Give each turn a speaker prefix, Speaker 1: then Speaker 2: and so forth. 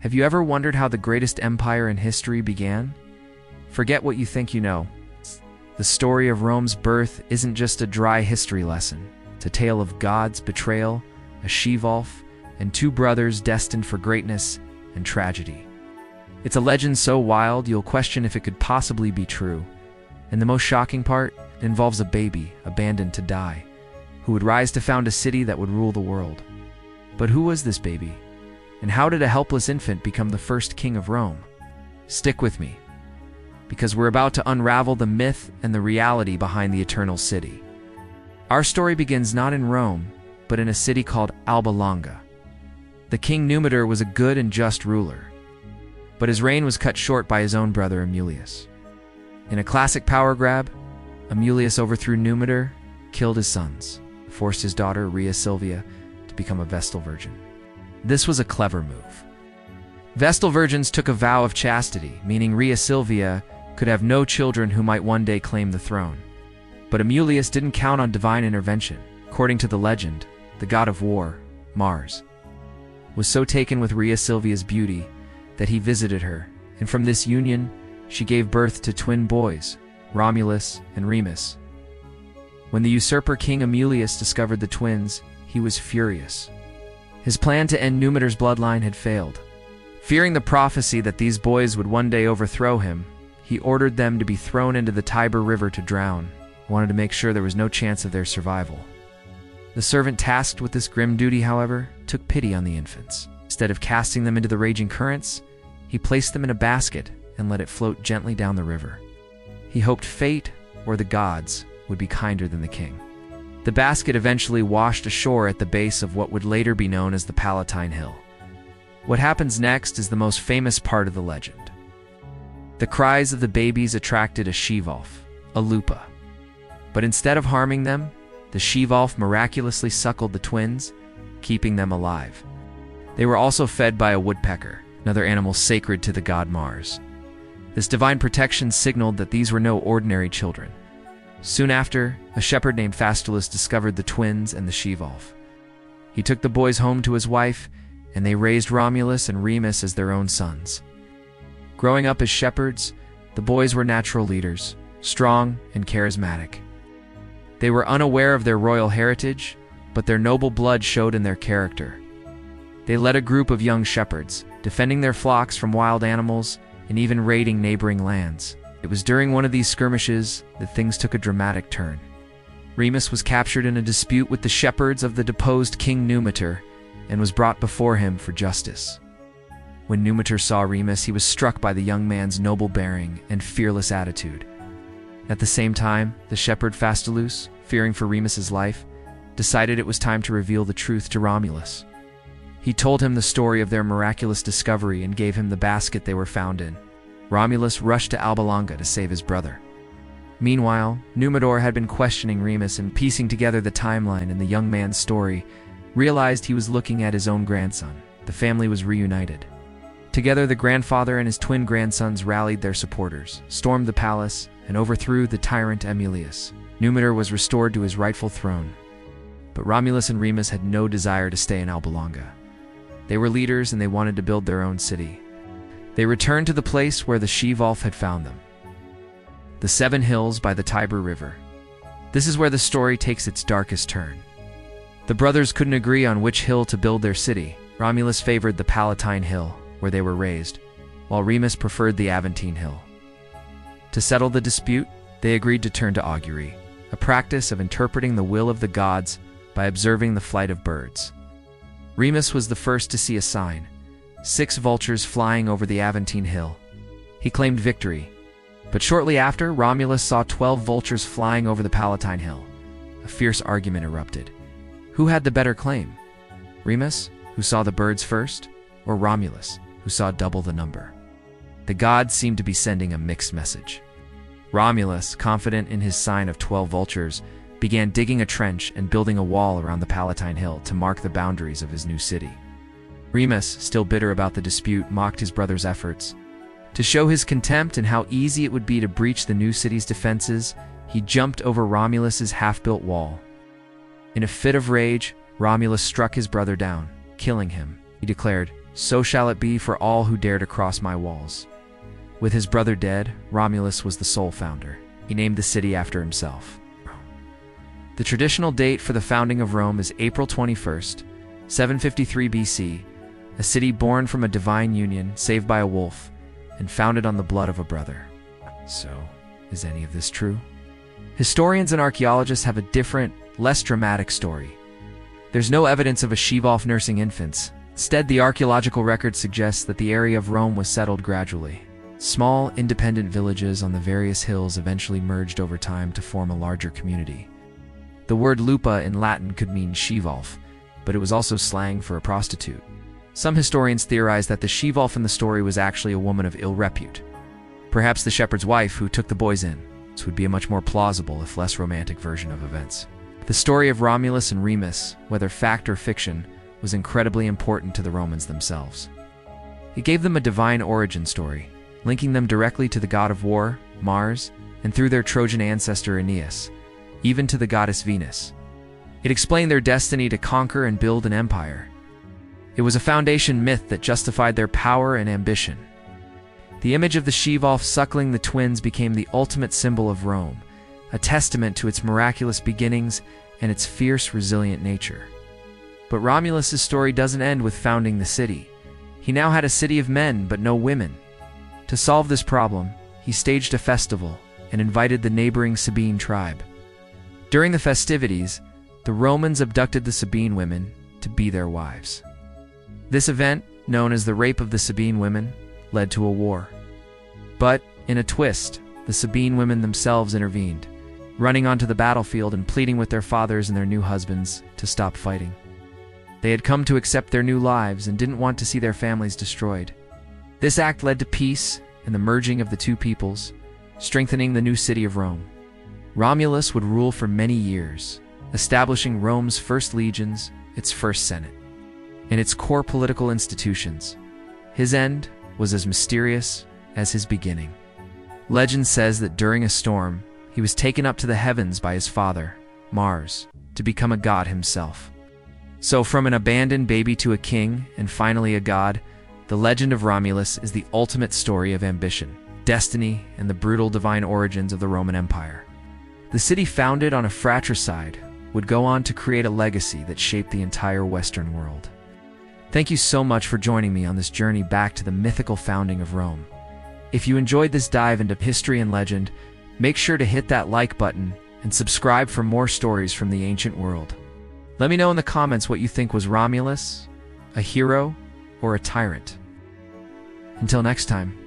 Speaker 1: Have you ever wondered how the greatest empire in history began? Forget what you think you know. The story of Rome's birth isn't just a dry history lesson. It's a tale of God's betrayal, a she-wolf, and two brothers destined for greatness and tragedy. It's a legend so wild you'll question if it could possibly be true. And the most shocking part, it involves a baby abandoned to die, who would rise to found a city that would rule the world. But who was this baby? And how did a helpless infant become the first king of Rome? Stick with me, because we're about to unravel the myth and the reality behind the Eternal City. Our story begins not in Rome, but in a city called Alba Longa. The king Numitor was a good and just ruler, but his reign was cut short by his own brother Amulius. In a classic power grab, Amulius overthrew Numitor, killed his sons, forced his daughter Rhea Silvia to become a Vestal Virgin. This was a clever move. Vestal virgins took a vow of chastity, meaning Rhea Silvia could have no children who might one day claim the throne. But Amulius didn't count on divine intervention. According to the legend, the god of war, Mars, was so taken with Rhea Silvia's beauty that he visited her, and from this union, she gave birth to twin boys, Romulus and Remus. When the usurper King Amulius discovered the twins, he was furious. His plan to end Numitor's bloodline had failed. Fearing the prophecy that these boys would one day overthrow him, he ordered them to be thrown into the Tiber River to drown, wanted to make sure there was no chance of their survival. The servant tasked with this grim duty, however, took pity on the infants. Instead of casting them into the raging currents, he placed them in a basket and let it float gently down the river. He hoped fate, or the gods, would be kinder than the king. The basket eventually washed ashore at the base of what would later be known as the Palatine Hill. What happens next is the most famous part of the legend. The cries of the babies attracted a she-wolf, a lupa. But instead of harming them, the she-wolf miraculously suckled the twins, keeping them alive. They were also fed by a woodpecker, another animal sacred to the god Mars. This divine protection signaled that these were no ordinary children. Soon after, a shepherd named Faustulus discovered the twins and the she-wolf. He took the boys home to his wife, and they raised Romulus and Remus as their own sons. Growing up as shepherds, the boys were natural leaders, strong and charismatic. They were unaware of their royal heritage, but their noble blood showed in their character. They led a group of young shepherds, defending their flocks from wild animals and even raiding neighboring lands. It was during one of these skirmishes that things took a dramatic turn. Remus was captured in a dispute with the shepherds of the deposed King Numitor and was brought before him for justice. When Numitor saw Remus, he was struck by the young man's noble bearing and fearless attitude. At the same time, the shepherd Faustulus, fearing for Remus's life, decided it was time to reveal the truth to Romulus. He told him the story of their miraculous discovery and gave him the basket they were found in. Romulus rushed to Alba Longa to save his brother. Meanwhile, Numitor had been questioning Remus and piecing together the timeline in the young man's story, realized he was looking at his own grandson. The family was reunited. Together, the grandfather and his twin grandsons rallied their supporters, stormed the palace, and overthrew the tyrant Amulius. Numitor was restored to his rightful throne. But Romulus and Remus had no desire to stay in Alba Longa. They were leaders and they wanted to build their own city. They returned to the place where the she-wolf had found them. The 7 Hills by the Tiber River. This is where the story takes its darkest turn. The brothers couldn't agree on which hill to build their city. Romulus favored the Palatine Hill, where they were raised, while Remus preferred the Aventine Hill. To settle the dispute, they agreed to turn to augury, a practice of interpreting the will of the gods by observing the flight of birds. Remus was the first to see a sign, 6 vultures flying over the Aventine Hill. He claimed victory, but shortly after, Romulus saw 12 vultures flying over the Palatine Hill. A fierce argument erupted. Who had the better claim? Remus, who saw the birds first, or Romulus, who saw double the number? The gods seemed to be sending a mixed message. Romulus, confident in his sign of 12 vultures, began digging a trench and building a wall around the Palatine Hill to mark the boundaries of his new city. Remus, still bitter about the dispute, mocked his brother's efforts. To show his contempt and how easy it would be to breach the new city's defenses, he jumped over Romulus's half-built wall. In a fit of rage, Romulus struck his brother down, killing him. He declared, so shall it be for all who dare to cross my walls. With his brother dead, Romulus was the sole founder. He named the city after himself. The traditional date for the founding of Rome is April 21st, 753 BC, a city born from a divine union, saved by a wolf, and founded on the blood of a brother. So, is any of this true? Historians and archaeologists have a different, less dramatic story. There's no evidence of a she-wolf nursing infants. Instead, the archaeological record suggests that the area of Rome was settled gradually. Small, independent villages on the various hills eventually merged over time to form a larger community. The word lupa in Latin could mean she-wolf, but it was also slang for a prostitute. Some historians theorize that the she-wolf in the story was actually a woman of ill repute. Perhaps the shepherd's wife who took the boys in. This would be a much more plausible, if less romantic, version of events. The story of Romulus and Remus, whether fact or fiction, was incredibly important to the Romans themselves. It gave them a divine origin story, linking them directly to the god of war, Mars, and through their Trojan ancestor Aeneas, even to the goddess Venus. It explained their destiny to conquer and build an empire. It was a foundation myth that justified their power and ambition. The image of the she-wolf suckling the twins became the ultimate symbol of Rome, a testament to its miraculous beginnings and its fierce, resilient nature. But Romulus' story doesn't end with founding the city. He now had a city of men, but no women. To solve this problem, he staged a festival and invited the neighboring Sabine tribe. During the festivities, the Romans abducted the Sabine women to be their wives. This event, known as the Rape of the Sabine Women, led to a war. But, in a twist, the Sabine women themselves intervened, running onto the battlefield and pleading with their fathers and their new husbands to stop fighting. They had come to accept their new lives and didn't want to see their families destroyed. This act led to peace and the merging of the two peoples, strengthening the new city of Rome. Romulus would rule for many years, establishing Rome's first legions, its first senate, and its core political institutions. His end was as mysterious as his beginning. Legend says that during a storm, he was taken up to the heavens by his father, Mars, to become a god himself. So from an abandoned baby to a king, and finally a god, the legend of Romulus is the ultimate story of ambition, destiny, and the brutal divine origins of the Roman Empire. The city founded on a fratricide would go on to create a legacy that shaped the entire Western world. Thank you so much for joining me on this journey back to the mythical founding of Rome. If you enjoyed this dive into history and legend, make sure to hit that like button and subscribe for more stories from the ancient world. Let me know in the comments what you think. Was Romulus a hero or a tyrant? Until next time.